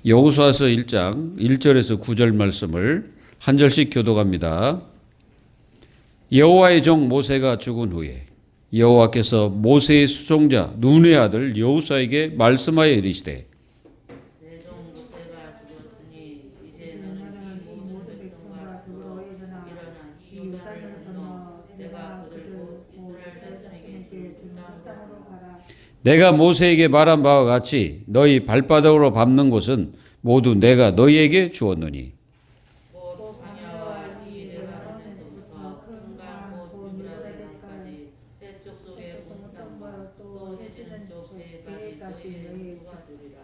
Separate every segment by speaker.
Speaker 1: 여호수아서 1장 1절에서 9절 말씀을 한 절씩 교독합니다. 여호와의 종 모세가 죽은 후에 여호와께서 모세의 수종자 눈의 아들 여호수아에게 말씀하여 이르시되
Speaker 2: 내 종 모세가 죽었으니 이제 너는 이 모든 백성과 더불어 일어나 이 요단을 건너 내가 그들을 이스라엘 자손에게 준 땅으로 가라.
Speaker 1: 내가 모세에게 말한 바와 같이 너희 발바닥으로 밟는 곳은 모두 내가 너희에게 주었느니
Speaker 2: 곧 광야와 이 레바논에서부터 큰 강 곧 유브라데스까지 해쪽 속의 온 땅과 또 해지는 쪽 배까지 너희의 주가 되리라.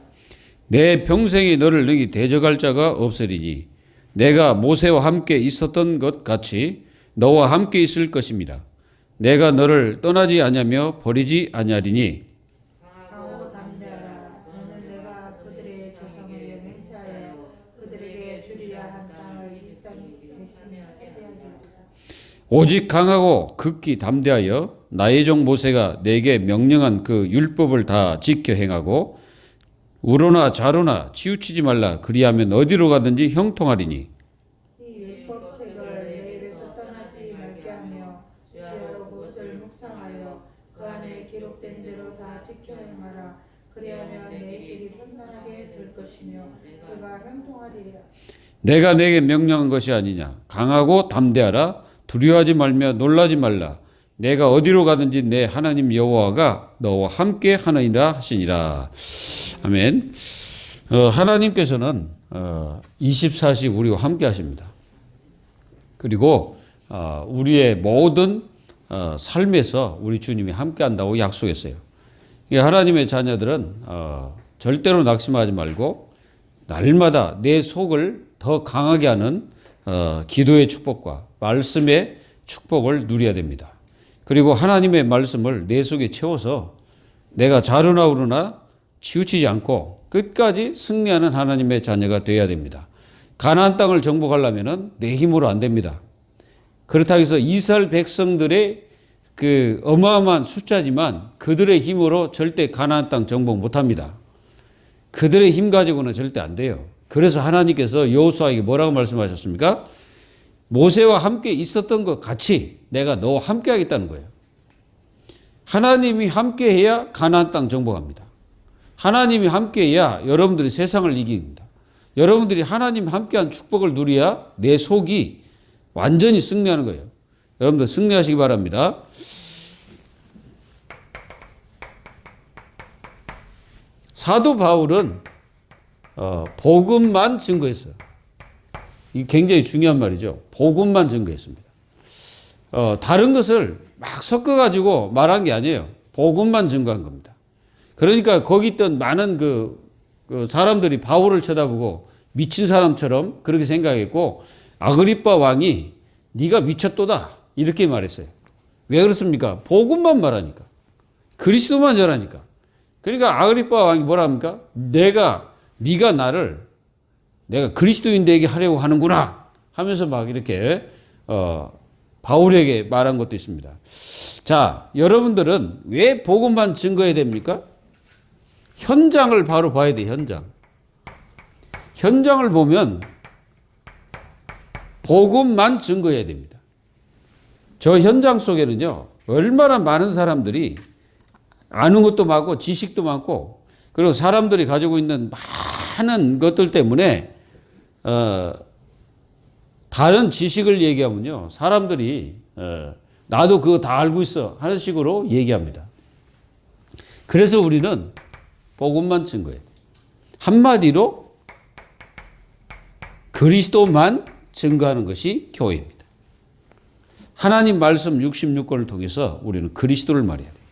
Speaker 1: 내 평생에 너를 능히 대적할 자가 없으리니 내가 모세와 함께 있었던 것 같이 너와 함께 있을 것입니다. 내가 너를 떠나지 아니하며 버리지 아니하리니
Speaker 2: 강하고 담대하라. 너는 내가 그들의 조상에게 맹세하여 그들에게 주리라 한 땅을 이 백성이 차지하게 하리라.
Speaker 1: 오직 강하고 극히 담대하여 나의 종 모세가 내게 명령한 그 율법을 다 지켜 행하고 우로나 좌로나 치우치지 말라. 그리하면 어디로 가든지 형통하리니
Speaker 2: 이 율법책을 내 입에서 떠나지 말게 하며 주야로 그것을 묵상하여 그 안에 기록된 대로 다 지켜 행하라. 그리하면 내 길이 편안하게 될 것이며 그가 형통하리라.
Speaker 1: 내가 내게 명령한 것이 아니냐. 강하고 담대하라. 두려워하지 말며 놀라지 말라. 내가 어디로 가든지 내 하나님 여호와가 너와 함께 하느니라 하시니라. 아멘. 하나님께서는 24시 우리와 함께 하십니다. 그리고 우리의 모든 삶에서 우리 주님이 함께 한다고 약속했어요. 하나님의 자녀들은 절대로 낙심하지 말고 날마다 내 속을 더 강하게 하는 기도의 축복과 말씀의 축복을 누려야 됩니다. 그리고 하나님의 말씀을 내 속에 채워서 내가 좌로나 우로나 치우치지 않고 끝까지 승리하는 하나님의 자녀가 되어야 됩니다. 가나안 땅을 정복하려면 내 힘으로 안 됩니다. 그렇다고 해서 이스라엘 백성들의 그 어마어마한 숫자지만 그들의 힘으로 절대 가나안 땅 정복 못합니다. 그들의 힘 가지고는 절대 안 돼요. 그래서 하나님께서 여호수아에게 뭐라고 말씀하셨습니까? 모세와 함께 있었던 것 같이 내가 너와 함께 하겠다는 거예요. 하나님이 함께 해야 가나안 땅 정복합니다. 하나님이 함께 해야 여러분들이 세상을 이깁니다. 여러분들이 하나님 함께한 축복을 누려야 내 속이 완전히 승리하는 거예요. 여러분들 승리하시기 바랍니다. 사도 바울은 복음만 증거했어요. 이게 굉장히 중요한 말이죠. 복음만 증거했습니다. 다른 것을 막 섞어가지고 말한 게 아니에요. 복음만 증거한 겁니다. 그러니까 거기 있던 많은 그 사람들이 바울을 쳐다보고 미친 사람처럼 그렇게 생각했고 아그리빠 왕이 네가 미쳤도다 이렇게 말했어요. 왜 그렇습니까? 복음만 말하니까. 그리스도만 전하니까. 그러니까 아그리빠 왕이 뭐라 합니까? 네가 나를 내가 그리스도인 되게 하려고 하는구나 하면서 막 이렇게 바울에게 말한 것도 있습니다. 자, 여러분들은 왜 복음만 증거해야 됩니까? 현장을 바로 봐야 돼. 현장을 보면 복음만 증거해야 됩니다. 저 현장 속에는요 얼마나 많은 사람들이 아는 것도 많고 지식도 많고 그리고 사람들이 가지고 있는 많은 것들 때문에 다른 지식을 얘기하면요 사람들이 나도 그거 다 알고 있어 하는 식으로 얘기합니다. 그래서 우리는 복음만 증거해야 돼요. 한마디로 그리스도만 증거하는 것이 교회입니다. 하나님 말씀 66권을 통해서 우리는 그리스도를 말해야 돼요.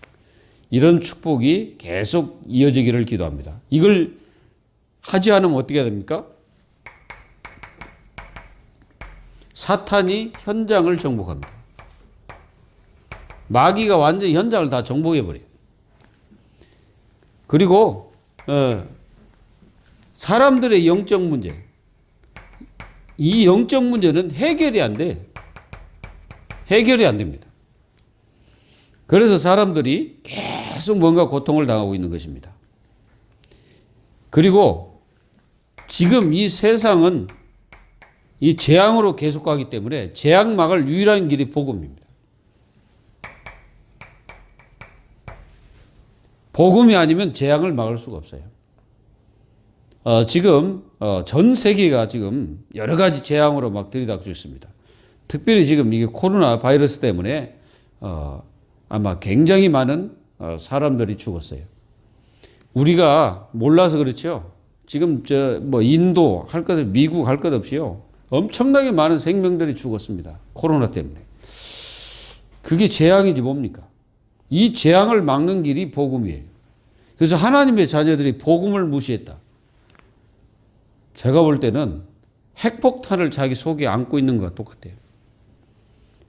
Speaker 1: 이런 축복이 계속 이어지기를 기도합니다. 이걸 하지 않으면 어떻게 됩니까? 사탄이 현장을 정복합니다. 마귀가 완전히 현장을 다 정복해버려요. 그리고 사람들의 영적 문제, 이 영적 문제는 해결이 안 돼. 해결이 안 됩니다. 그래서 사람들이 계속 뭔가 고통을 당하고 있는 것입니다. 그리고 지금 이 세상은 이 재앙으로 계속 가기 때문에 재앙 막을 유일한 길이 복음입니다. 복음이 아니면 재앙을 막을 수가 없어요. 지금 전 세계가 지금 여러 가지 재앙으로 막 들이닥쳐 있습니다. 특별히 지금 이게 코로나 바이러스 때문에 아마 굉장히 많은 사람들이 죽었어요. 우리가 몰라서 그렇죠. 지금 인도 할 것, 미국 할 것 없이요. 엄청나게 많은 생명들이 죽었습니다. 코로나 때문에. 그게 재앙이지 뭡니까? 이 재앙을 막는 길이 복음이에요. 그래서 하나님의 자녀들이 복음을 무시했다. 제가 볼 때는 핵폭탄을 자기 속에 안고 있는 것과 똑같아요.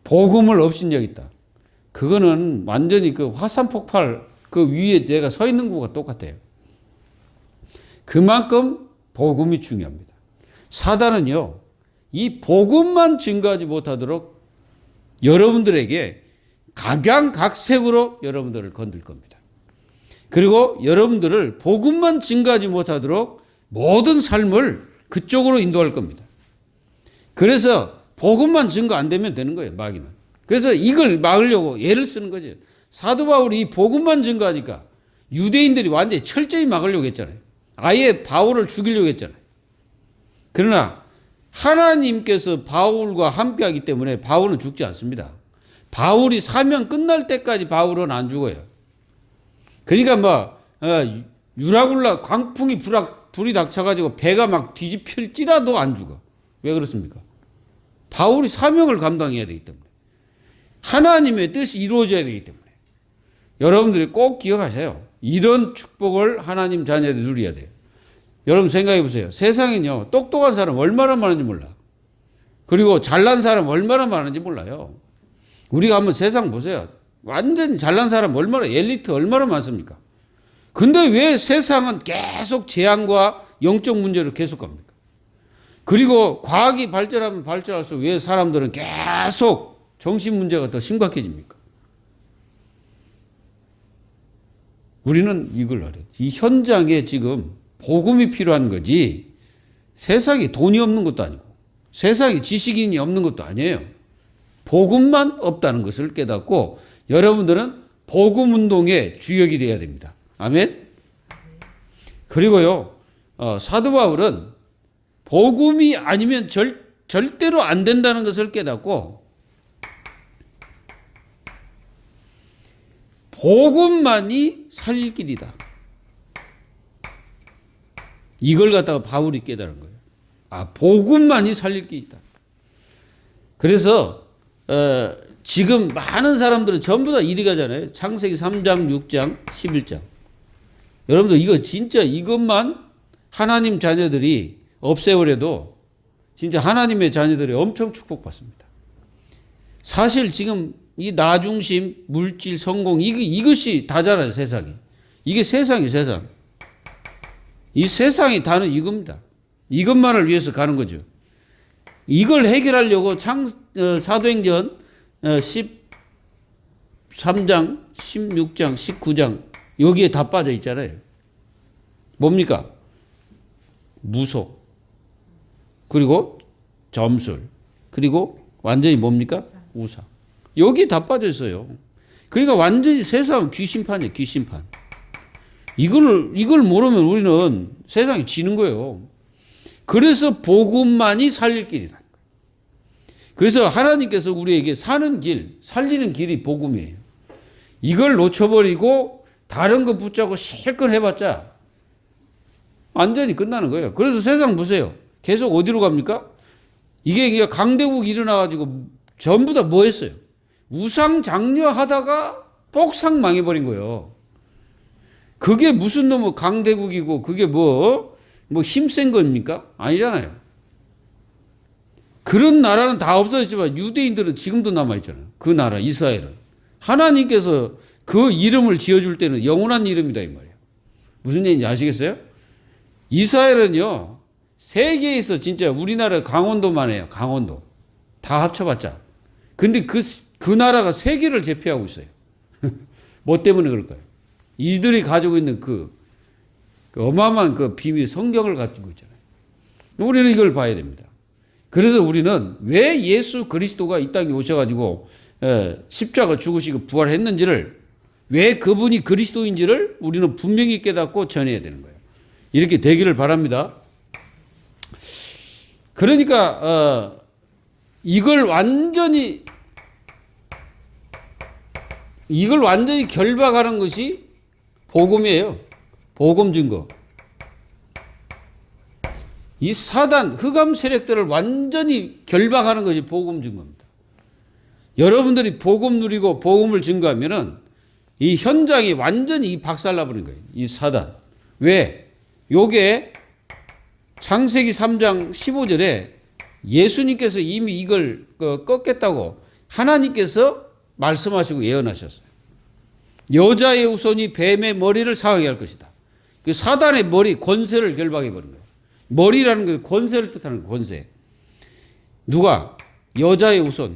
Speaker 1: 복음을 업신여겼다. 그거는 완전히 그 화산 폭발 그 위에 내가 서 있는 것과 똑같아요. 그만큼 복음이 중요합니다. 사단은요, 이 복음만 증거하지 못하도록 여러분들에게 각양각색으로 여러분들을 건들 겁니다. 그리고 여러분들을 복음만 증거하지 못하도록 모든 삶을 그쪽으로 인도할 겁니다. 그래서 복음만 증거 안 되면 되는 거예요, 마귀는. 그래서 이걸 막으려고 애를 쓰는 거죠. 사도 바울이 이 복음만 증거하니까 유대인들이 완전히 철저히 막으려고 했잖아요. 아예 바울을 죽이려고 했잖아요. 그러나 하나님께서 바울과 함께하기 때문에 바울은 죽지 않습니다. 바울이 사명 끝날 때까지 바울은 안 죽어요. 그러니까 유라굴라 광풍이 불이 닥쳐가지고 배가 막 뒤집힐지라도 안 죽어. 왜 그렇습니까? 바울이 사명을 감당해야 되기 때문에. 하나님의 뜻이 이루어져야 되기 때문에. 여러분들이 꼭 기억하세요. 이런 축복을 하나님 자녀들이 누려야 돼요. 여러분 생각해 보세요. 세상에는요, 똑똑한 사람 얼마나 많은지 몰라. 그리고 잘난 사람 얼마나 많은지 몰라요. 우리가 한번 세상 보세요. 완전히 잘난 사람 얼마나, 엘리트 얼마나 많습니까? 근데 왜 세상은 계속 재앙과 영적 문제로 계속 갑니까? 그리고 과학이 발전하면 발전할수록 왜 사람들은 계속 정신 문제가 더 심각해집니까? 우리는 이걸 알아요. 이 현장에 지금 복음이 필요한 거지, 세상에 돈이 없는 것도 아니고 세상에 지식인이 없는 것도 아니에요. 복음만 없다는 것을 깨닫고 여러분들은 복음 운동의 주역이 되어야 됩니다. 아멘. 그리고요, 사도 바울은 복음이 아니면 절대로 안 된다는 것을 깨닫고 복음만이 살릴 길이다. 이걸 갖다가 바울이 깨달은 거예요. 복음만이 살릴 길이다. 그래서 지금 많은 사람들은 전부 다 이리 가잖아요. 창세기 3장, 6장, 11장. 여러분들 이거 진짜 이것만 하나님 자녀들이 없애버려도 진짜 하나님의 자녀들이 엄청 축복받습니다. 사실 지금 이 나중심, 물질, 성공 이것이 다잖아요, 세상이. 이게 세상이 세상. 이 세상이 다는 이겁니다. 이것만을 위해서 가는 거죠. 이걸 해결하려고 사도행전 13장, 16장, 19장 여기에 다 빠져 있잖아요. 뭡니까? 무속, 그리고 점술, 그리고 완전히 뭡니까? 우상. 여기에 다 빠져 있어요. 그러니까 완전히 세상은 귀신판이에요, 귀신판. 이걸 모르면 우리는 세상에 지는 거예요. 그래서 복음만이 살릴 길이다. 그래서 하나님께서 우리에게 사는 길, 살리는 길이 복음이에요. 이걸 놓쳐버리고 다른 거 붙잡고 실컷 해봤자 완전히 끝나는 거예요. 그래서 세상 보세요. 계속 어디로 갑니까? 이게 강대국이 일어나가지고 전부 다 뭐 했어요? 우상장려 하다가 폭삭 망해버린 거예요. 그게 무슨 놈의 강대국이고 그게 뭐 힘센 겁니까? 아니잖아요. 그런 나라는 다 없어졌지만 유대인들은 지금도 남아있잖아요. 그 나라 이스라엘은. 하나님께서 그 이름을 지어줄 때는 영원한 이름이다 이 말이에요. 무슨 얘기인지 아시겠어요? 이스라엘은요, 세계에서 진짜 우리나라 강원도만 해요. 강원도. 다 합쳐봤자. 근데 그 나라가 세계를 제패하고 있어요. 뭐 때문에 그럴까요? 이들이 가지고 있는 그 어마어마한 그 비밀 성경을 가지고 있잖아요. 우리는 이걸 봐야 됩니다. 그래서 우리는 왜 예수 그리스도가 이 땅에 오셔가지고 십자가 죽으시고 부활했는지를, 왜 그분이 그리스도인지를 우리는 분명히 깨닫고 전해야 되는 거예요. 이렇게 되기를 바랍니다. 그러니까 이걸 완전히 결박하는 것이 복음이에요. 복음 증거. 이 사단, 흑암 세력들을 완전히 결박하는 것이 복음 증거입니다. 여러분들이 복음 누리고 복음을 증거하면은 이 현장이 완전히 박살나버린 거예요. 이 사단. 왜? 요게 창세기 3장 15절에 예수님께서 이미 이걸 꺾겠다고 하나님께서 말씀하시고 예언하셨어요. 여자의 후손이 뱀의 머리를 상하게 할 것이다. 그 사단의 머리, 권세를 결박해버린 거예요. 머리라는 게 권세를 뜻하는 거예요. 권세. 누가? 여자의 후손.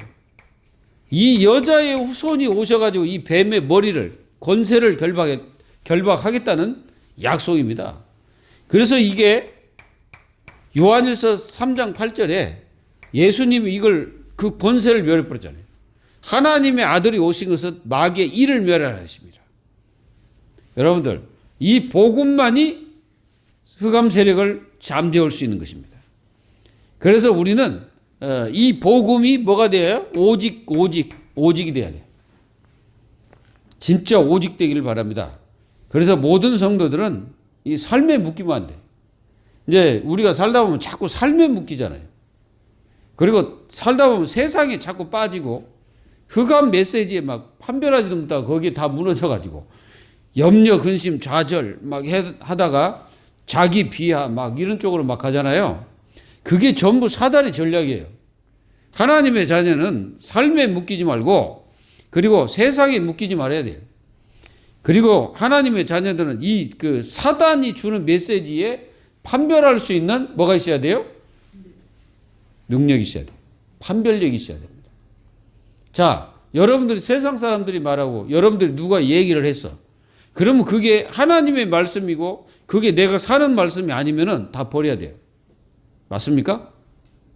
Speaker 1: 이 여자의 후손이 오셔가지고 이 뱀의 머리를, 권세를 결박하겠다는 약속입니다. 그래서 이게 요한일서 3장 8절에 예수님이 이걸, 그 권세를 멸해버렸잖아요. 하나님의 아들이 오신 것은 마귀의 일을 멸하라 하십니다. 여러분들, 이 복음만이 흑암 세력을 잠재울 수 있는 것입니다. 그래서 우리는 이 복음이 뭐가 돼요? 오직이 돼야 돼요. 진짜 오직 되기를 바랍니다. 그래서 모든 성도들은 이 삶에 묶이면 안 돼. 이제 우리가 살다 보면 자꾸 삶에 묶이잖아요. 그리고 살다 보면 세상에 자꾸 빠지고 흑암 메시지에 막 판별하지도 못하고 거기에 다 무너져가지고 염려, 근심, 좌절 막 하다가 자기 비하 막 이런 쪽으로 막 가잖아요. 그게 전부 사단의 전략이에요. 하나님의 자녀는 삶에 묶이지 말고, 그리고 세상에 묶이지 말아야 돼요. 그리고 하나님의 자녀들은 이 그 사단이 주는 메시지에 판별할 수 있는 뭐가 있어야 돼요? 능력이 있어야 돼요. 판별력이 있어야 됩니다. 자, 여러분들이 세상 사람들이 말하고 여러분들이 누가 얘기를 했어. 그러면 그게 하나님의 말씀이고 그게 내가 사는 말씀이 아니면은 다 버려야 돼요. 맞습니까?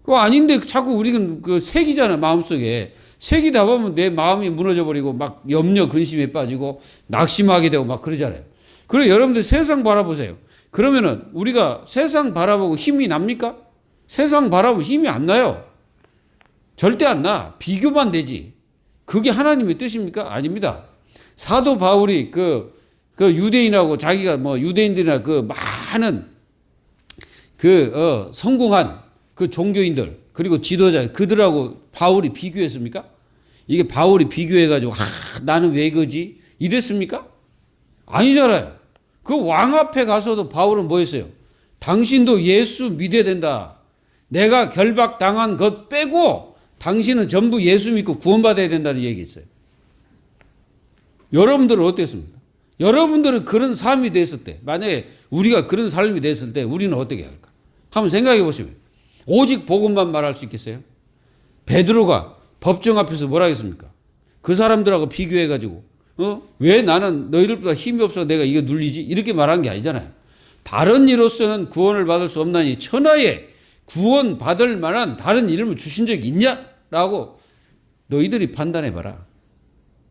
Speaker 1: 그거 아닌데 자꾸 우리는 그 새기잖아, 마음속에. 새기다 보면 내 마음이 무너져 버리고 막 염려, 근심에 빠지고 낙심하게 되고 막 그러잖아요. 그래, 여러분들 세상 바라보세요. 그러면은 우리가 세상 바라보고 힘이 납니까? 세상 바라보면 힘이 안 나요. 절대 안 나. 비교만 되지. 그게 하나님의 뜻입니까? 아닙니다. 사도 바울이 그 유대인하고 자기가 뭐 유대인들이나 그 많은 성공한 그 종교인들 그리고 지도자 그들하고 바울이 비교했습니까? 이게 바울이 비교해가지고 나는 왜 그지? 이랬습니까? 아니잖아요. 그 왕 앞에 가서도 바울은 뭐 했어요? 당신도 예수 믿어야 된다. 내가 결박당한 것 빼고 당신은 전부 예수 믿고 구원받아야 된다는 얘기했어요. 여러분들은 어땠습니까? 여러분들은 그런 삶이 됐을 때, 만약에 우리가 그런 삶이 됐을 때 우리는 어떻게 할까? 한번 생각해 보시면 오직 복음만 말할 수 있겠어요? 베드로가 법정 앞에서 뭐라 했습니까? 그 사람들하고 비교해가지고 왜 나는 너희들보다 힘이 없어 내가 이거 눌리지? 이렇게 말한 게 아니잖아요. 다른 이로서는 구원을 받을 수 없나니 천하에 구원 받을 만한 다른 이름을 주신 적이 있냐라고 너희들이 판단해봐라.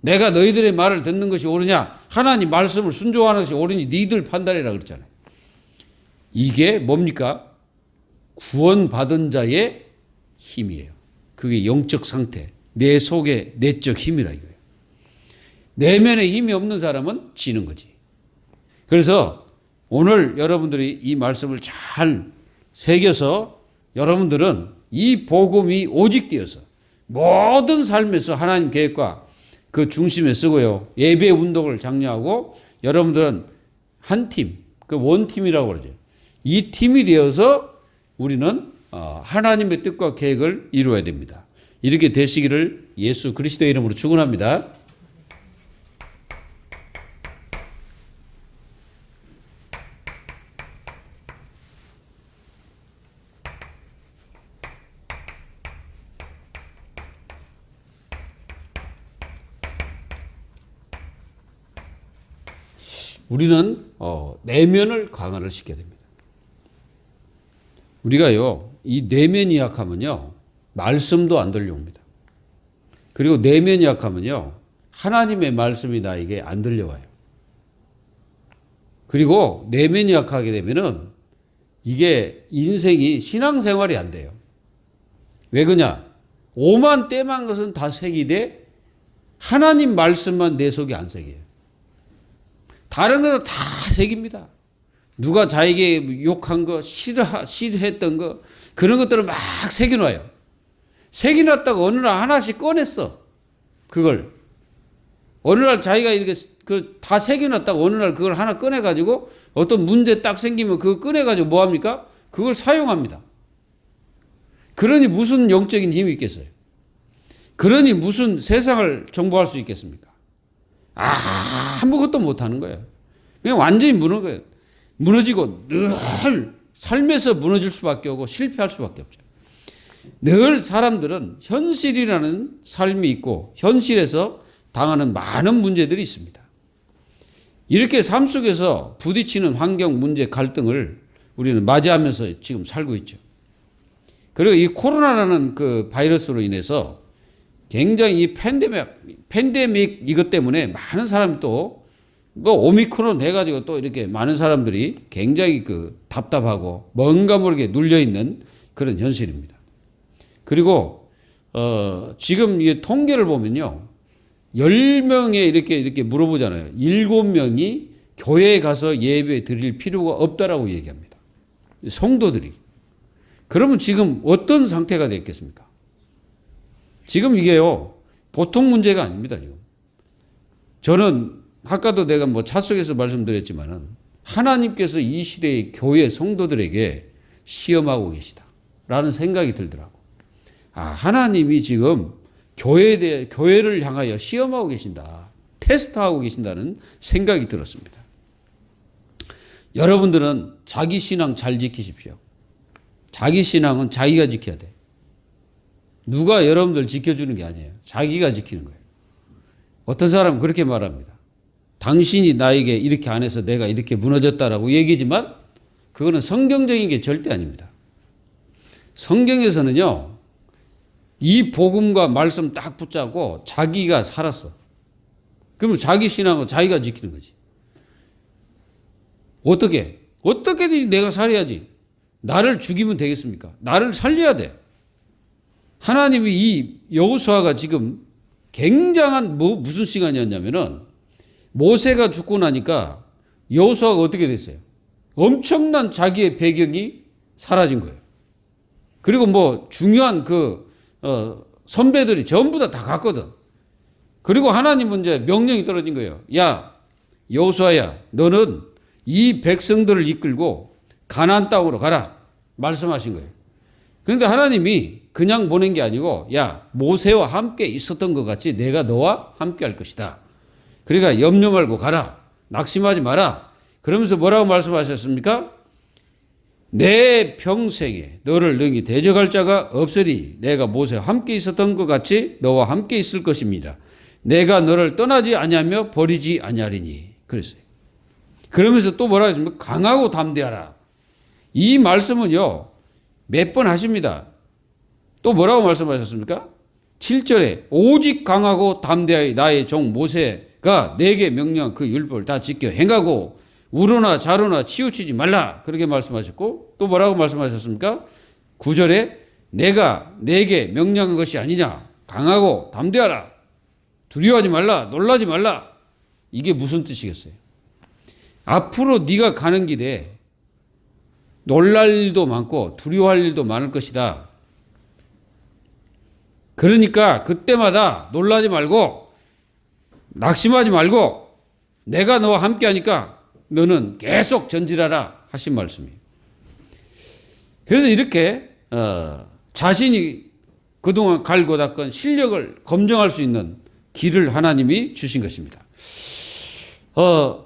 Speaker 1: 내가 너희들의 말을 듣는 것이 옳으냐, 하나님 말씀을 순종하는 것이 옳으니 너희들 판단해라 그랬잖아요. 이게 뭡니까? 구원받은 자의 힘이에요. 그게 영적 상태, 내 속의 내적 힘이라 이거예요. 내면에 힘이 없는 사람은 지는 거지. 그래서 오늘 여러분들이 이 말씀을 잘 새겨서 여러분들은 이 복음이 오직되어서 모든 삶에서 하나님 계획과 그 중심에 쓰고요. 예배 운동을 장려하고 여러분들은 한 팀, 그 원팀이라고 그러죠. 이 팀이 되어서 우리는 하나님의 뜻과 계획을 이루어야 됩니다. 이렇게 되시기를 예수 그리스도의 이름으로 축원합니다. 우리는 내면을 강화를 시켜야 됩니다. 우리가요, 이 내면이 약하면요, 말씀도 안 들려옵니다. 그리고 내면이 약하면요, 하나님의 말씀이 나에게 안 들려와요. 그리고 내면이 약하게 되면은 이게 인생이 신앙생활이 안 돼요. 왜 그러냐? 오만 때만 것은 다 색이되 하나님 말씀만 내 속에 안 색이에요. 다른 것은 다 색입니다. 누가 자에게 욕한 거, 싫어했던 거, 그런 것들을 막 새겨놔요. 새겨놨다가 어느 날 하나씩 꺼냈어. 그걸. 어느 날 자기가 이렇게 다 새겨놨다가 어느 날 그걸 하나 꺼내가지고 어떤 문제 딱 생기면 그거 꺼내가지고 뭐 합니까? 그걸 사용합니다. 그러니 무슨 영적인 힘이 있겠어요? 그러니 무슨 세상을 정복할 수 있겠습니까? 아무것도 못하는 거예요. 그냥 완전히 무너지고 늘 삶에서 무너질 수밖에 없고 실패할 수밖에 없죠. 늘 사람들은 현실이라는 삶이 있고 현실에서 당하는 많은 문제들이 있습니다. 이렇게 삶 속에서 부딪히는 환경, 문제, 갈등을 우리는 맞이하면서 지금 살고 있죠. 그리고 이 코로나라는 그 바이러스로 인해서 굉장히 이 팬데믹 이것 때문에 많은 사람이 또 뭐 오미크론 해가지고 또 이렇게 많은 사람들이 굉장히 그 답답하고 뭔가 모르게 눌려있는 그런 현실입니다. 그리고 지금 이 통계를 보면요. 10명에 이렇게 물어보잖아요. 7명이 교회에 가서 예배 드릴 필요가 없다라고 얘기합니다. 성도들이. 그러면 지금 어떤 상태가 됐겠습니까? 지금 이게요. 보통 문제가 아닙니다. 지금. 저는 아까도 내가 뭐 차 속에서 말씀드렸지만은 하나님께서 이 시대의 교회 성도들에게 시험하고 계시다라는 생각이 들더라고. 하나님이 지금 교회를 향하여 시험하고 계신다. 테스트하고 계신다는 생각이 들었습니다. 여러분들은 자기 신앙 잘 지키십시오. 자기 신앙은 자기가 지켜야 돼. 누가 여러분들 지켜주는 게 아니에요. 자기가 지키는 거예요. 어떤 사람은 그렇게 말합니다. 당신이 나에게 이렇게 안 해서 내가 이렇게 무너졌다라고 얘기지만 그거는 성경적인 게 절대 아닙니다. 성경에서는요. 이 복음과 말씀 딱 붙잡고 자기가 살았어. 그러면 자기 신앙은 자기가 지키는 거지. 어떻게든 내가 살아야지. 나를 죽이면 되겠습니까? 나를 살려야 돼. 하나님이 이 여호수아가 지금 굉장한 무슨 시간이었냐면은 모세가 죽고 나니까 여호수아가 어떻게 됐어요? 엄청난 자기의 배경이 사라진 거예요. 그리고 뭐 중요한 선배들이 전부 다 갔거든. 그리고 하나님은 이제 명령이 떨어진 거예요. 야, 여호수아야, 너는 이 백성들을 이끌고 가나안 땅으로 가라. 말씀하신 거예요. 그런데 하나님이 그냥 보낸 게 아니고, 야, 모세와 함께 있었던 것 같이 내가 너와 함께 할 것이다. 그러니까 염려 말고 가라. 낙심하지 마라. 그러면서 뭐라고 말씀하셨습니까? 내 평생에 너를 능히 대적할 자가 없으리. 내가 모세와 함께 있었던 것 같이 너와 함께 있을 것입니다. 내가 너를 떠나지 아니하며 버리지 아니하리니. 그랬어요. 그러면서 또 뭐라고 했습니까? 강하고 담대하라. 이 말씀은요. 몇 번 하십니다. 또 뭐라고 말씀하셨습니까? 7절에 오직 강하고 담대하여 나의 종 모세가 내게 명령한 그 율법을 다 지켜 행하고 우로나 자로나 치우치지 말라. 그렇게 말씀하셨고 또 뭐라고 말씀하셨습니까? 9절에 내가 내게 명령한 것이 아니냐. 강하고 담대하라. 두려워하지 말라. 놀라지 말라. 이게 무슨 뜻이겠어요? 앞으로 네가 가는 길에 놀랄 일도 많고 두려워할 일도 많을 것이다. 그러니까 그때마다 놀라지 말고 낙심하지 말고 내가 너와 함께 하니까 너는 계속 전진하라 하신 말씀이에요. 그래서 이렇게 자신이 그동안 갈고 닦은 실력을 검증할 수 있는 길을 하나님이 주신 것입니다.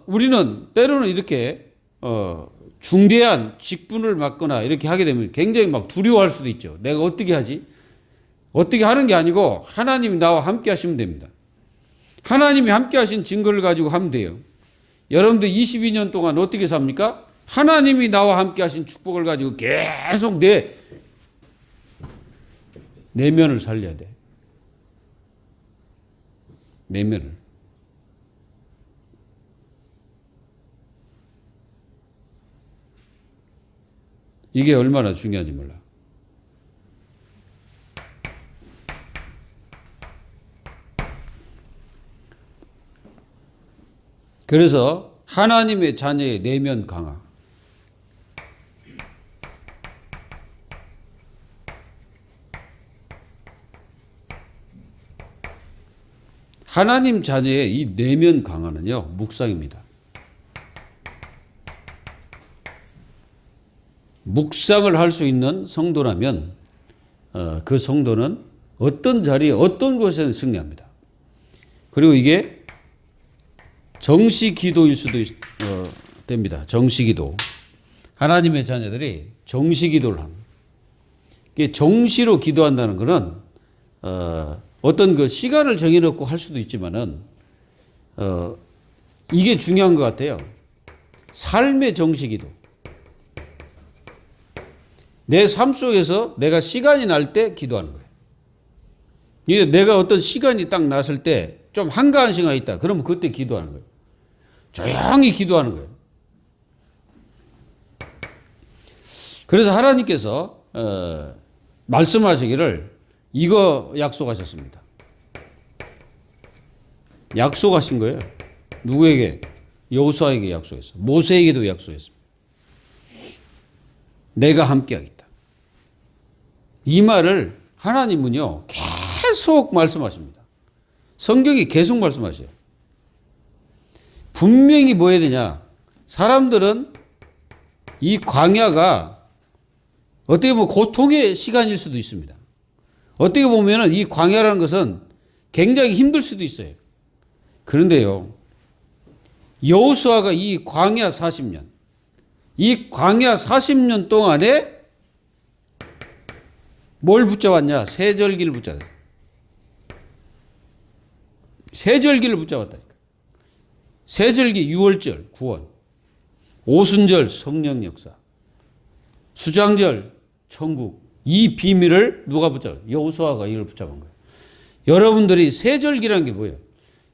Speaker 1: 우리는 때로는 이렇게 중대한 직분을 맡거나 이렇게 하게 되면 굉장히 막 두려워할 수도 있죠. 내가 어떻게 하지? 어떻게 하는 게 아니고 하나님이 나와 함께 하시면 됩니다. 하나님이 함께 하신 증거를 가지고 하면 돼요. 여러분들 22년 동안 어떻게 삽니까? 하나님이 나와 함께 하신 축복을 가지고 계속 내 내면을 살려야 돼. 내면을. 이게 얼마나 중요한지 몰라. 그래서 하나님의 자녀의 내면 강화. 하나님 자녀의 이 내면 강화는요, 묵상입니다. 묵상을 할 수 있는 성도라면 그 성도는 어떤 자리에 어떤 곳에는 승리합니다. 그리고 이게 정시 기도일 수도 됩니다. 정시 기도. 하나님의 자녀들이 정시 기도를 합니다. 이게 정시로 기도한다는 것은 어떤 그 시간을 정해놓고 할 수도 있지만은 이게 중요한 것 같아요. 삶의 정시 기도. 내 삶 속에서 내가 시간이 날 때 기도하는 거예요. 이게 내가 어떤 시간이 딱 났을 때 좀 한가한 시간이 있다. 그러면 그때 기도하는 거예요. 조용히 기도하는 거예요. 그래서 하나님께서 말씀하시기를 이거 약속하셨습니다. 약속하신 거예요. 누구에게? 여호수아에게 약속했어요. 모세에게도 약속했습니다. 내가 함께하겠다. 이 말을 하나님은요 계속 말씀하십니다. 성경이 계속 말씀하셔요. 분명히 뭐 해야 되냐? 사람들은 이 광야가 어떻게 보면 고통의 시간일 수도 있습니다. 어떻게 보면 이 광야라는 것은 굉장히 힘들 수도 있어요. 그런데요, 여호수아가 이 광야 40년, 이 광야 40년 동안에 뭘 붙잡았냐? 세절기를 붙잡았어요. 세절기를 붙잡았다니까. 세절기 6월절 구원, 오순절 성령 역사, 수장절 천국, 이 비밀을 누가 붙잡아요? 여호수아가 이걸 붙잡은 거예요. 여러분들이 세절기라는 게 뭐예요?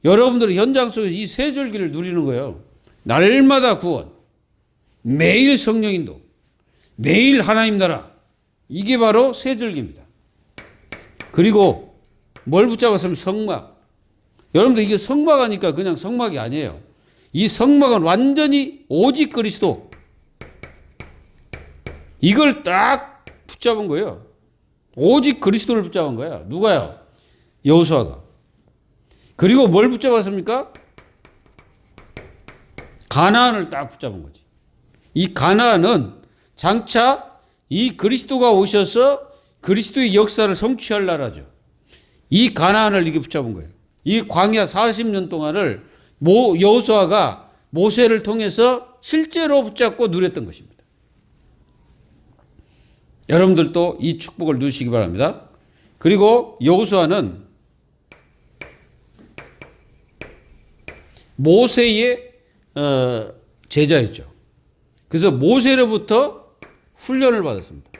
Speaker 1: 여러분들이 현장 속에서 이 세절기를 누리는 거예요. 날마다 구원, 매일 성령 인도, 매일 하나님 나라. 이게 바로 세절기입니다. 그리고 뭘 붙잡았으면 성막. 여러분들 이게 성막 하니까 그냥 성막이 아니에요. 이 성막은 완전히 오직 그리스도. 이걸 딱 붙잡은 거예요. 오직 그리스도를 붙잡은 거야. 누가요? 여호수아가. 그리고 뭘 붙잡았습니까? 가나안을 딱 붙잡은 거지. 이 가나안은 장차 이 그리스도가 오셔서 그리스도의 역사를 성취할 나라죠. 이 가나안을 이게 붙잡은 거예요. 이 광야 40년 동안을 여호수아가 모세를 통해서 실제로 붙잡고 누렸던 것입니다. 여러분들도 이 축복을 누리시기 바랍니다. 그리고 여호수아는 모세의 제자였죠. 그래서 모세로부터 훈련을 받았습니다.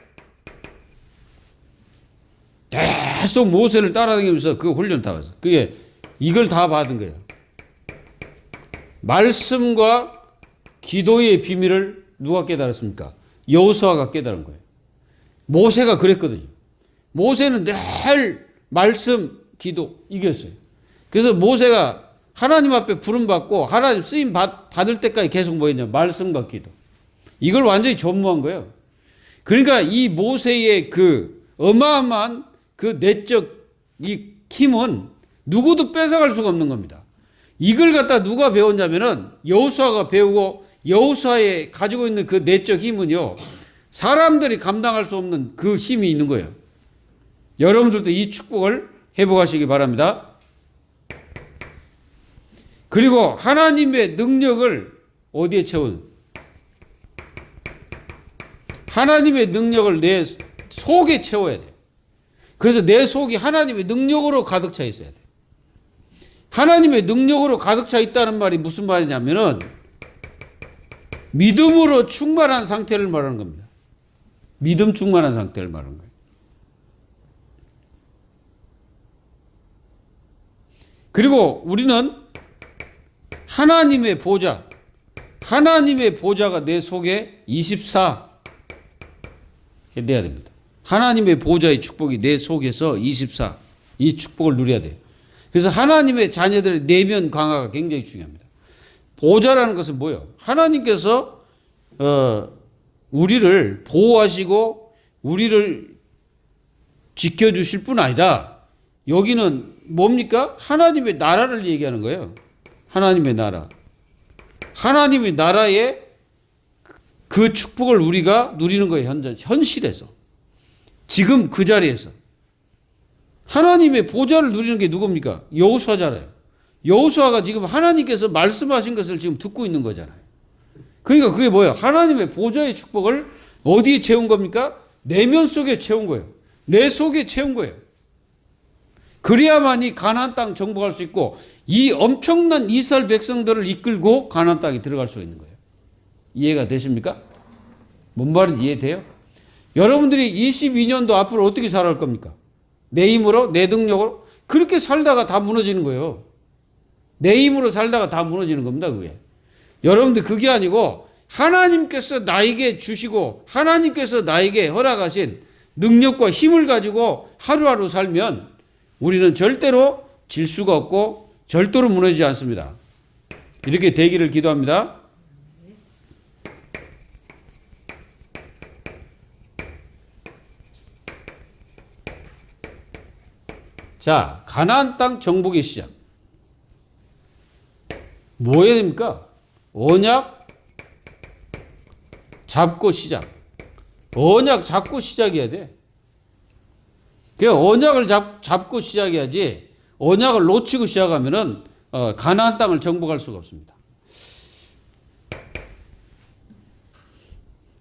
Speaker 1: 계속 모세를 따라다니면서 그 훈련 다 받았어요. 그게 이걸 다 받은 거예요. 말씀과 기도의 비밀을 누가 깨달았습니까? 여호수아가 깨달은 거예요. 모세가 그랬거든요. 모세는 늘 말씀, 기도 이겼어요. 그래서 모세가 하나님 앞에 부름받고 하나님 쓰임 받을 때까지 계속 뭐 했냐? 말씀과 기도. 이걸 완전히 전무한 거예요. 그러니까 이 모세의 그 어마어마한 그 내적 이 힘은 누구도 뺏어갈 수가 없는 겁니다. 이걸 갖다 누가 배웠냐면은 여호수아가 배우고 여호수아에 가지고 있는 그 내적 힘은요, 사람들이 감당할 수 없는 그 힘이 있는 거예요. 여러분들도 이 축복을 회복하시기 바랍니다. 그리고 하나님의 능력을 어디에 채우는? 하나님의 능력을 내 속에 채워야 돼. 그래서 내 속이 하나님의 능력으로 가득 차 있어야 돼. 하나님의 능력으로 가득 차 있다는 말이 무슨 말이냐면은 믿음으로 충만한 상태를 말하는 겁니다. 믿음 충만한 상태를 말하는 거예요. 그리고 우리는 하나님의 보좌, 하나님의 보좌가 내 속에 24 돼야 됩니다. 하나님의 보좌의 축복이 내 속에서 24, 이 축복을 누려야 돼요. 그래서 하나님의 자녀들의 내면 강화가 굉장히 중요합니다. 보좌라는 것은 뭐예요? 하나님께서 우리를 보호하시고 우리를 지켜주실 뿐 아니라 여기는 뭡니까? 하나님의 나라를 얘기하는 거예요. 하나님의 나라. 하나님의 나라의 그 축복을 우리가 누리는 거예요. 현실에서. 지금 그 자리에서. 하나님의 보좌를 누리는 게 누굽니까? 여호수아잖아요. 여호수아가 지금 하나님께서 말씀하신 것을 지금 듣고 있는 거잖아요. 그러니까 그게 뭐예요? 하나님의 보좌의 축복을 어디에 채운 겁니까? 내면 속에 채운 거예요. 내 속에 채운 거예요. 그래야만이 가나안 땅 정복할 수 있고 이 엄청난 이스라엘 백성들을 이끌고 가나안 땅에 들어갈 수 있는 거예요. 이해가 되십니까? 뭔 말인지 이해돼요? 여러분들이 22년도 앞으로 어떻게 살아갈 겁니까? 내 힘으로, 내 능력으로 그렇게 살다가 다 무너지는 거예요. 내 힘으로 살다가 다 무너지는 겁니다. 그게. 여러분들 그게 아니고 하나님께서 나에게 주시고 하나님께서 나에게 허락하신 능력과 힘을 가지고 하루하루 살면 우리는 절대로 질 수가 없고 절대로 무너지지 않습니다. 이렇게 되기를 기도합니다. 자, 가나안 땅 정복의 시작. 뭐 해야 됩니까? 언약 잡고 시작. 언약 잡고 시작해야 돼. 그 언약을 잡고 시작해야지 언약을 놓치고 시작하면은 가나안 땅을 정복할 수가 없습니다.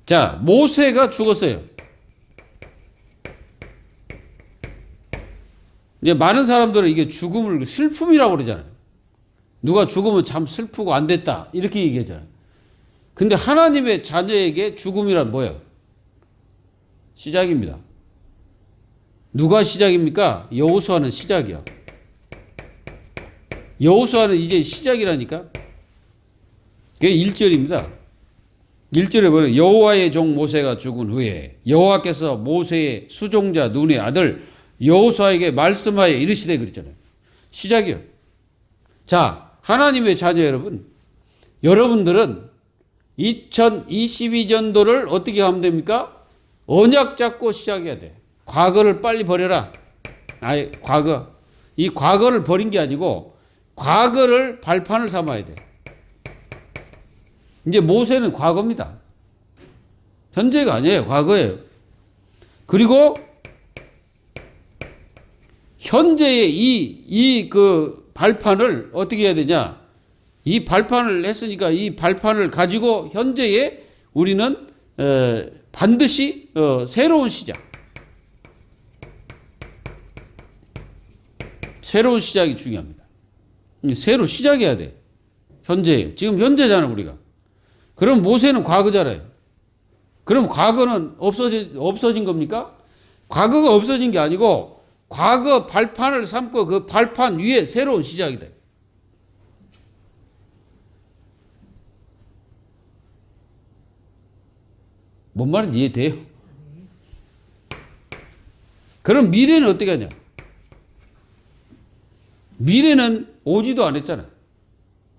Speaker 1: 자, 모세가 죽었어요. 이제 많은 사람들은 이게 죽음을 슬픔이라고 그러잖아요. 누가 죽으면 참 슬프고 안 됐다 이렇게 얘기하잖아요. 근데 하나님의 자녀에게 죽음이란 뭐예요? 시작입니다. 누가 시작입니까? 여호수아는 시작이야. 여호수아는 이제 시작이라니까. 그게 1절입니다. 1절에 보면 여호와의 종 모세가 죽은 후에 여호와께서 모세의 수종자 눈의 아들 여호수아에게 말씀하여 이르시되 그랬잖아요. 시작이요. 자, 하나님의 자녀 여러분, 여러분들은 2022년도를 어떻게 하면 됩니까? 언약 잡고 시작해야 돼. 과거를 빨리 버려라. 아니, 과거. 이 과거를 버린 게 아니고 과거를 발판을 삼아야 돼. 이제 모세는 과거입니다. 현재가 아니에요. 과거예요. 그리고 현재의 그 발판을 어떻게 해야 되냐? 이 발판을 했으니까 이 발판을 가지고 현재에 우리는 반드시 새로운 시작. 새로운 시작이 중요합니다. 새로 시작해야 돼. 현재. 지금 현재잖아, 우리가. 그럼 모세는 과거잖아요. 그럼 과거는 없어진 겁니까? 과거가 없어진 게 아니고 과거 발판을 삼고 그 발판 위에 새로운 시작이다. 뭔 말인지 이해돼요? 그럼 미래는 어떻게 하냐? 미래는 오지도 않았잖아요.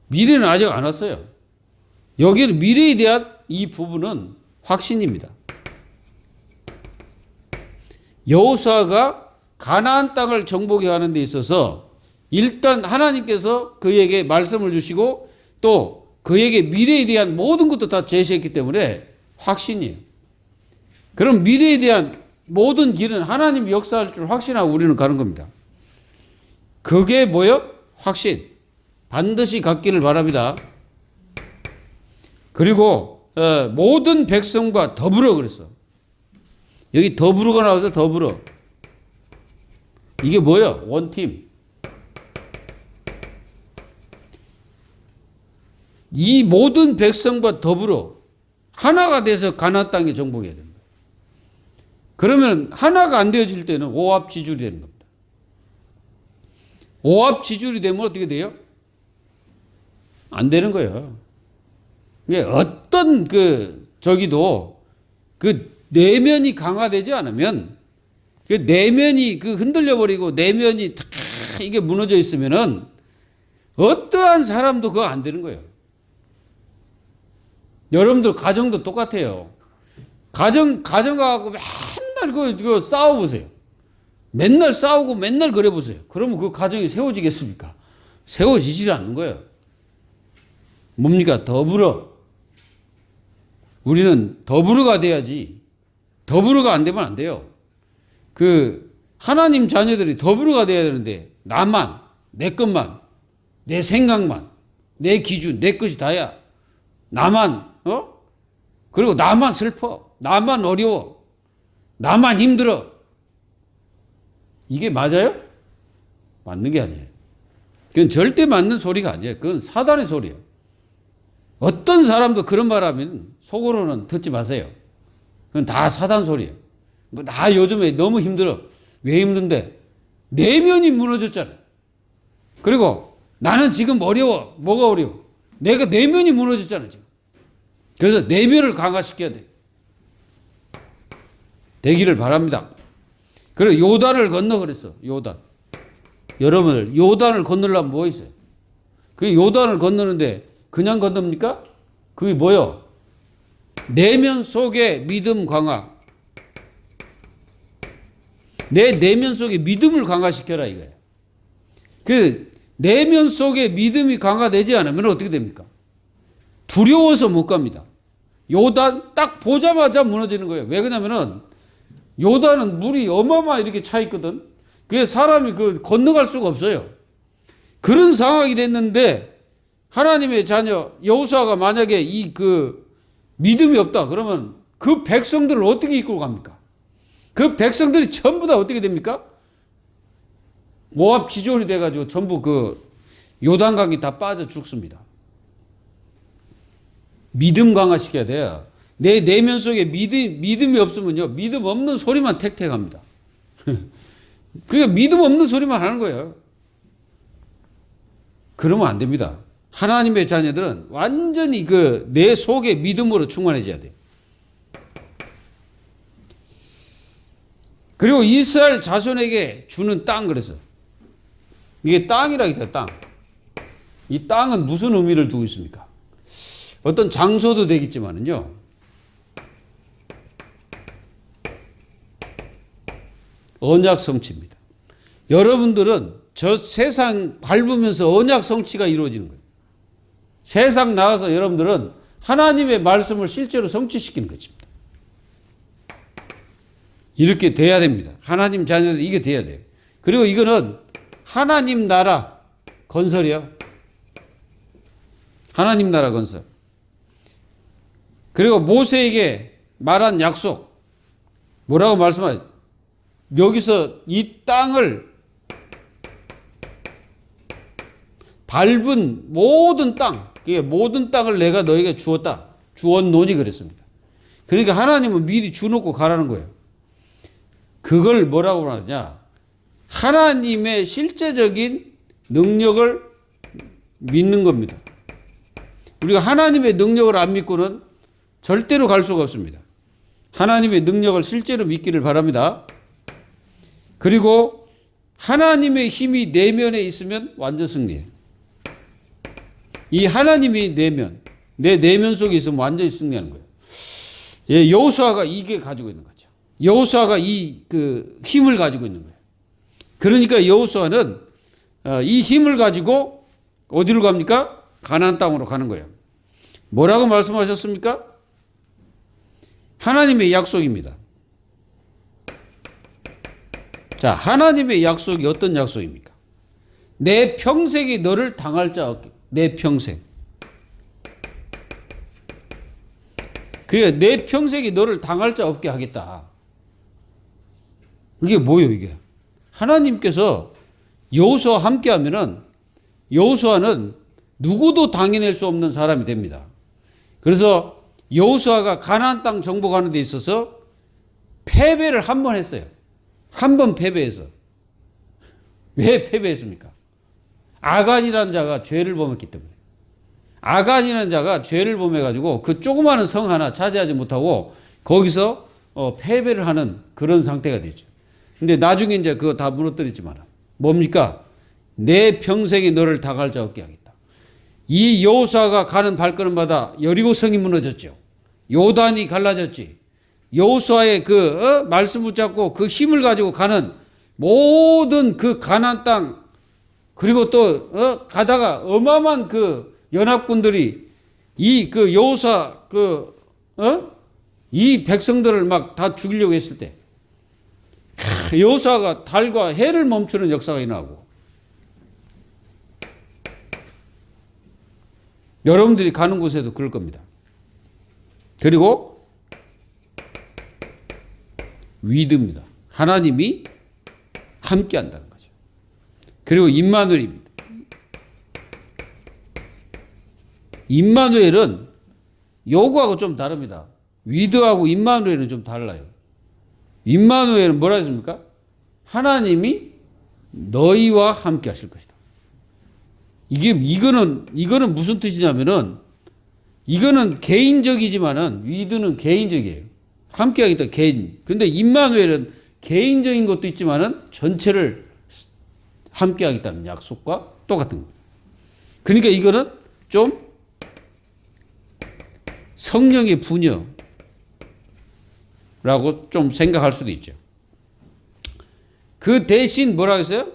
Speaker 1: 미래는 아직 안 왔어요. 여기는 미래에 대한 이 부분은 확신입니다. 여호수아가 가나안 땅을 정복해 가는 데 있어서 일단 하나님께서 그에게 말씀을 주시고 또 그에게 미래에 대한 모든 것도 다 제시했기 때문에 확신이에요. 그럼 미래에 대한 모든 길은 하나님이 역사할 줄 확신하고 우리는 가는 겁니다. 그게 뭐요? 확신. 반드시 갖기를 바랍니다. 그리고 모든 백성과 더불어 그랬어. 여기 더불어가 나와서 더불어. 이게 뭐예요? 원팀. 이 모든 백성과 더불어 하나가 돼서 가나안 땅에 정복해야 됩니다. 그러면 하나가 안 되어질 때는 오합지졸이 되는 겁니다. 오합지졸이 되면 어떻게 돼요? 안 되는 거예요. 어떤 저기도 그 내면이 강화되지 않으면 그 내면이 흔들려 버리고 내면이 다 이게 무너져 있으면은 어떠한 사람도 그거 안 되는 거예요. 여러분들 가정도 똑같아요. 가정하고 맨날 그거 싸워보세요. 맨날 싸우고 맨날 그래 보세요. 그러면 그 가정이 세워지겠습니까? 세워지질 않는 거예요. 뭡니까? 더불어. 우리는 더불어가 돼야지. 더불어가 안 되면 안 돼요. 하나님 자녀들이 더불어가 돼야 되는데 나만, 내 것만, 내 생각만, 내 기준, 내 것이 다야. 나만, 그리고 나만 슬퍼. 나만 어려워. 나만 힘들어. 이게 맞아요? 맞는 게 아니에요. 그건 절대 맞는 소리가 아니에요. 그건 사단의 소리예요. 어떤 사람도 그런 말 하면 속으로는 듣지 마세요. 그건 다 사단 소리예요. 나 요즘에 너무 힘들어. 왜 힘든데? 내면이 무너졌잖아요. 그리고 나는 지금 어려워. 뭐가 어려워? 내가 내면이 무너졌잖아, 지금. 그래서 내면을 강화시켜야 돼. 되기를 바랍니다. 그리고 요단을 건너 그랬어. 요단. 여러분들 요단을 건너려면 뭐 있어요? 그 요단을 건너는데 그냥 건넙니까? 그게 뭐요? 내면 속의 믿음 강화. 내 내면 속에 믿음을 강화시켜라 이거예요. 그 내면 속에 믿음이 강화되지 않으면 어떻게 됩니까? 두려워서 못 갑니다. 요단 딱 보자마자 무너지는 거예요. 왜 그러냐면은 요단은 물이 어마어마하게 이렇게 차 있거든. 그게 사람이 건너갈 수가 없어요. 그런 상황이 됐는데 하나님의 자녀 여호수아가 만약에 믿음이 없다 그러면 그 백성들을 어떻게 이끌고 갑니까? 그 백성들이 전부 다 어떻게 됩니까? 모압 지존이 돼가지고 전부 요단강이 다 빠져 죽습니다. 믿음 강화시켜야 돼요. 내 내면 속에 믿음이 없으면요. 믿음 없는 소리만 택택합니다. 그게 믿음 없는 소리만 하는 거예요. 그러면 안 됩니다. 하나님의 자녀들은 완전히 내 속에 믿음으로 충만해져야 돼요. 그리고 이스라엘 자손에게 주는 땅 그래서 이게 땅이라 했죠. 땅. 이 땅은 무슨 의미를 두고 있습니까? 어떤 장소도 되겠지만은요. 언약 성취입니다. 여러분들은 저 세상 밟으면서 언약 성취가 이루어지는 거예요. 세상 나가서 여러분들은 하나님의 말씀을 실제로 성취시키는 것입니다. 이렇게 돼야 됩니다. 하나님 자녀들 이게 돼야 돼요. 그리고 이거는 하나님 나라 건설이요. 하나님 나라 건설. 그리고 모세에게 말한 약속. 뭐라고 말씀하죠? 여기서 이 땅을 밟은 모든 땅, 모든 땅을 내가 너에게 주었다. 주었노니 그랬습니다. 그러니까 하나님은 미리 주놓고 가라는 거예요. 그걸 뭐라고 말하냐? 하나님의 실제적인 능력을 믿는 겁니다. 우리가 하나님의 능력을 안 믿고는 절대로 갈 수가 없습니다. 하나님의 능력을 실제로 믿기를 바랍니다. 그리고 하나님의 힘이 내면에 있으면 완전 승리해요. 이 하나님이 내 내면 속에 있으면 완전히 승리하는 거예요. 예, 여호수아가 이게 가지고 있는 거죠. 여호수아가 이 힘을 가지고 있는 거예요. 그러니까 여호수아는 이 힘을 가지고 어디로 갑니까? 가나안 땅으로 가는 거예요. 뭐라고 말씀하셨습니까? 하나님의 약속입니다. 자, 하나님의 약속이 어떤 약속입니까? 내 평생이 너를 당할 자 없게. 내 평생. 그게 내 평생이 너를 당할 자 없게 하겠다. 이게 뭐예요, 이게? 하나님께서 여호수아와 함께 하면은 여호수아는 누구도 당해낼 수 없는 사람이 됩니다. 그래서 여호수아가 가나안 땅 정복하는 데 있어서 패배를 한 번 했어요. 한 번 패배해서. 왜 패배했습니까? 아간이라는 자가 죄를 범했기 때문에. 아간이라는 자가 죄를 범해가지고 그 조그마한 성 하나 차지하지 못하고 거기서 패배를 하는 그런 상태가 되죠. 근데 나중에 이제 그거 다 무너뜨렸지만 뭡니까? 내 평생에 너를 당할 자 없게 하겠다. 이 여호수아가 가는 발걸음마다 여리고 성이 무너졌죠. 요단이 갈라졌지. 여호수아의 그 말씀 붙잡고 그 힘을 가지고 가는 모든 그 가나안 땅 그리고 또 가다가 어마어마한 그 연합군들이 이 그 여호수아 이 백성들을 막 다 죽이려고 했을 때 여호수아가 달과 해를 멈추는 역사가 일어나고 여러분들이 가는 곳에도 그럴 겁니다. 그리고 위드입니다. 하나님이 함께 한다는 거죠. 그리고 임마누엘입니다. 임마누엘은 요구하고 좀 다릅니다. 위드하고 임마누엘은 좀 달라요. 임마누엘은 뭐라 했습니까? 하나님이 너희와 함께 하실 것이다. 이거는 무슨 뜻이냐면은 이거는 개인적이지만은 위드는 개인적이에요. 함께 하겠다 개인. 근데 임마누엘은 개인적인 것도 있지만은 전체를 함께 하겠다는 약속과 똑같은 겁니다. 그러니까 이거는 좀 성령의 분여라고 좀 생각할 수도 있죠. 그 대신 뭐라 했어요?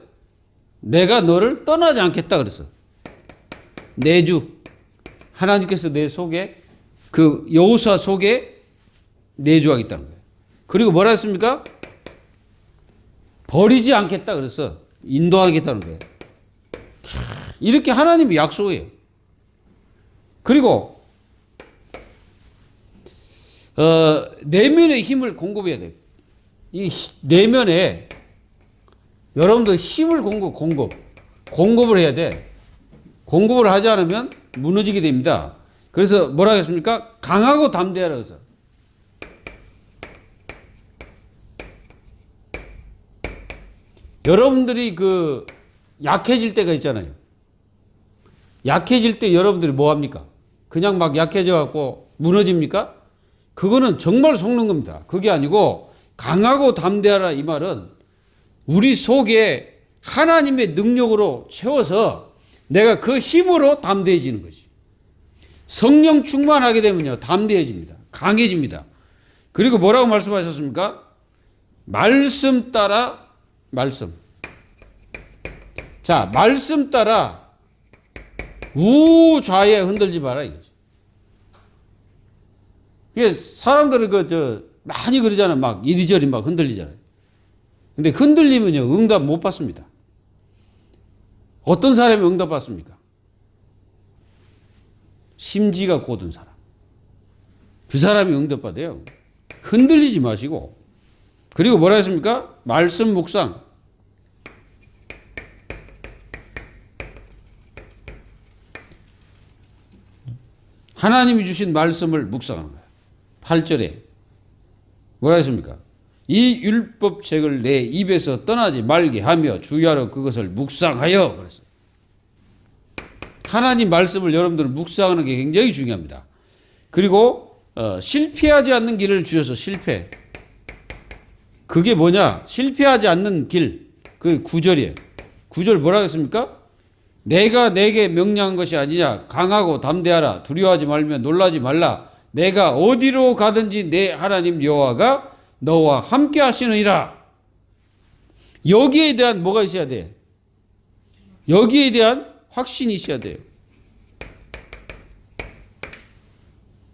Speaker 1: 내가 너를 떠나지 않겠다 그랬어. 내주. 하나님께서 내 속에 그 여호수아 속에 내주하겠다는 거예요. 그리고 뭐라 했습니까? 버리지 않겠다 그랬어. 인도하겠다는 거예요. 이렇게 하나님이 약속이에요. 그리고 내면의 힘을 공급해야 돼요. 이 내면에 여러분들 힘을 공급을 해야 돼. 공급을 하지 않으면 무너지게 됩니다. 그래서 뭐라 했습니까? 강하고 담대하라 그래서. 여러분들이 그 약해질 때가 있잖아요. 약해질 때 여러분들이 뭐 합니까? 그냥 막 약해져 갖고 무너집니까? 그거는 정말 속는 겁니다. 그게 아니고 강하고 담대하라 이 말은 우리 속에 하나님의 능력으로 채워서 내가 그 힘으로 담대해지는 것이. 성령 충만하게 되면요 담대해집니다. 강해집니다. 그리고 뭐라고 말씀하셨습니까? 말씀 따라 말씀. 자, 말씀 따라 우좌에 흔들지 마라 이거죠. 이게 사람들은 많이 그러잖아요. 막 이리저리 막 흔들리잖아요. 근데 흔들리면요 응답 못 받습니다. 어떤 사람이 응답 받습니까? 심지가 곧은 사람. 그 사람이 응답 받아요. 흔들리지 마시고. 그리고 뭐라 했습니까? 말씀 묵상. 하나님이 주신 말씀을 묵상하는 거예요. 8절에 뭐라 했습니까? 이 율법책을 내 입에서 떠나지 말게 하며 주야로 그것을 묵상하여 그랬어요. 하나님 말씀을 여러분들은 묵상하는 게 굉장히 중요합니다. 그리고 실패하지 않는 길을 주셔서 실패. 그게 뭐냐? 실패하지 않는 길. 그게 9절이에요. 9절 뭐라고 했습니까? 내가 내게 명령한 것이 아니냐. 강하고 담대하라. 두려워하지 말며 놀라지 말라. 내가 어디로 가든지 내 하나님 여호와가 너와 함께 하시느니라. 여기에 대한 뭐가 있어야 돼? 여기에 대한 확신이 있어야 돼요.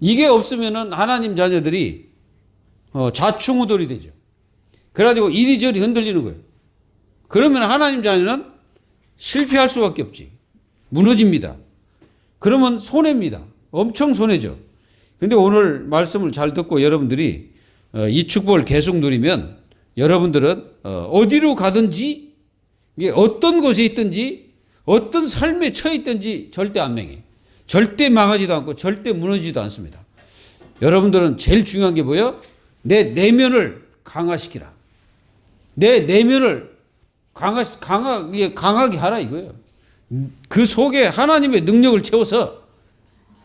Speaker 1: 이게 없으면은 하나님 자녀들이 좌충우돌이 되죠. 그래가지고 이리저리 흔들리는 거예요. 그러면 하나님 자녀는 실패할 수밖에 없지. 무너집니다. 그러면 손해입니다. 엄청 손해죠. 근데 오늘 말씀을 잘 듣고 여러분들이 이 축복을 계속 누리면 여러분들은 어디로 가든지 어떤 곳에 있든지 어떤 삶에 처해 있든지 절대 안 망해. 절대 망하지도 않고 절대 무너지지도 않습니다. 여러분들은 제일 중요한 게 뭐예요? 내 내면을 강화시키라. 내 내면을 강하게 하라 이거예요. 그 속에 하나님의 능력을 채워서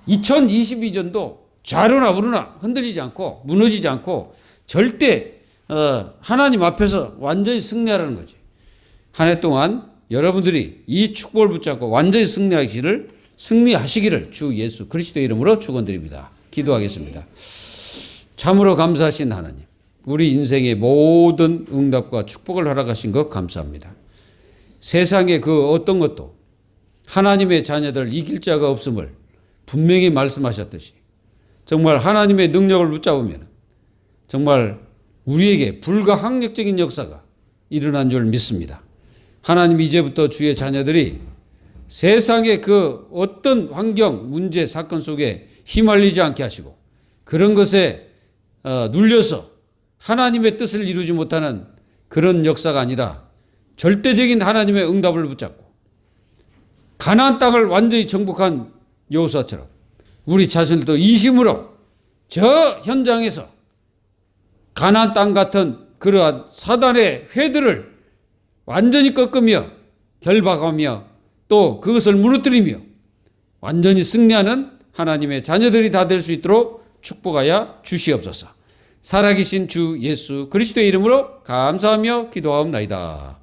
Speaker 1: 2022년도 좌로나 우로나 흔들리지 않고 무너지지 않고 절대 하나님 앞에서 완전히 승리하라는 거지. 한 해 동안 여러분들이 이 축복을 붙잡고 완전히 승리하시기를 주 예수 그리스도의 이름으로 축원드립니다. 기도하겠습니다. 참으로 감사하신 하나님, 우리 인생의 모든 응답과 축복을 허락하신 것 감사합니다. 세상의 그 어떤 것도 하나님의 자녀들 이길 자가 없음을 분명히 말씀하셨듯이 정말 하나님의 능력을 붙잡으면 정말 우리에게 불가항력적인 역사가 일어난 줄 믿습니다. 하나님, 이제부터 주의 자녀들이 세상의 그 어떤 환경, 문제, 사건 속에 휘말리지 않게 하시고 그런 것에 눌려서 하나님의 뜻을 이루지 못하는 그런 역사가 아니라 절대적인 하나님의 응답을 붙잡고 가나안 땅을 완전히 정복한 여호수아처럼 우리 자신도 이 힘으로 저 현장에서 가나안 땅 같은 그러한 사단의 회들을 완전히 꺾으며 결박하며 또 그것을 무너뜨리며 완전히 승리하는 하나님의 자녀들이 다 될 수 있도록 축복하여 주시옵소서. 살아계신 주 예수 그리스도의 이름으로 감사하며 기도하옵나이다.